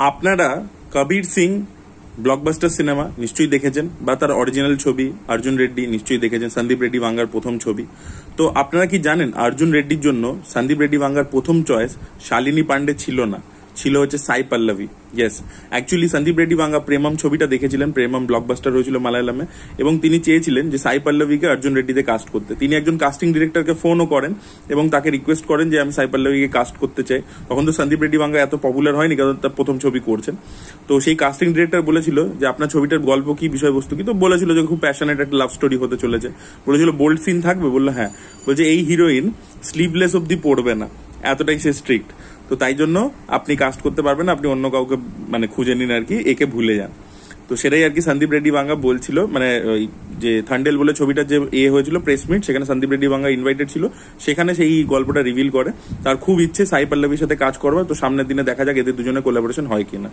আপনারা Kabir Singh blockbuster cinema নিশ্চয়ই দেখেছেন, বা তার অরিজিনাল ছবি অর্জুন রেড্ডি নিশ্চয়ই দেখেছেন, সন্দীপ রেড্ডি ভাঙ্গার প্রথম ছবি। তো আপনারা কি জানেন অর্জুন রেড্ডির জন্য সন্দীপ রেড্ডি ভাঙ্গার প্রথম চয়েস শালিনী পান্ডে ছিল না, ছিল হচ্ছে সাই পল্লবী। ইয়েস, অ্যাকচুয়ালি সন্দীপ রেড্ডি ভাঙ্গা প্রেমম ছবিটা দেখেছিলেন, প্রেমম ব্লকবাস্টার হয়েছিল মালায়ালামে, এবং তিনি চেয়েছিলেন যে সাই পল্লবীকে অর্জুন রেড্ডিতে কাস্ট করতে। তিনি একজন কাস্টিং ডিরেক্টরকে ফোনও করেন এবং তাকে রিকোয়েস্ট করেন যে আমি সাই পল্লবীকে কাস্ট করতে চাই। তখন তো সন্দীপ রেড্ডি ভাঙ্গা এত পপুলার হয়নি, কারণ তার প্রথম ছবি করছেন। তো সেই কাস্টিং ডিরেক্টর বলেছিল যে আপনার ছবিটার গল্প কি, বিষয়বস্তু কি? তো বলেছিল যে খুব প্যাশনেট একটা লাভ স্টোরি হতে চলেছে। বলেছিল বোল্ড সিন থাকবে? বললো হ্যাঁ। বলছে এই হিরোইন স্লিভলেস অব্দি পড়বে না, এতটাই সে স্ট্রিক্ট। তো তাই জন্য আপনি কাস্ট করতে পারবেন না, আপনি অন্য কাউকে মানে খুঁজে নিন আর কি, একে ভুলে যান। তো সেটাই আর কি সন্দীপ রেড্ডি ভাঙ্গা বলছিল, মানে ওই যে থান্ডেল বলে ছবিটার যে হয়েছিল প্রেস মিট, সেখানে সন্দীপ রেড্ডি ভাঙ্গা ইনভাইটেড ছিল, সেখানে সেই গল্পটা রিভিল করে। তার খুব ইচ্ছে সাই পল্লবীর সাথে কাজ করবে। তো সামনের দিনে দেখা যাক এদের দুজনে কোলাবোরেশন হয় কিনা।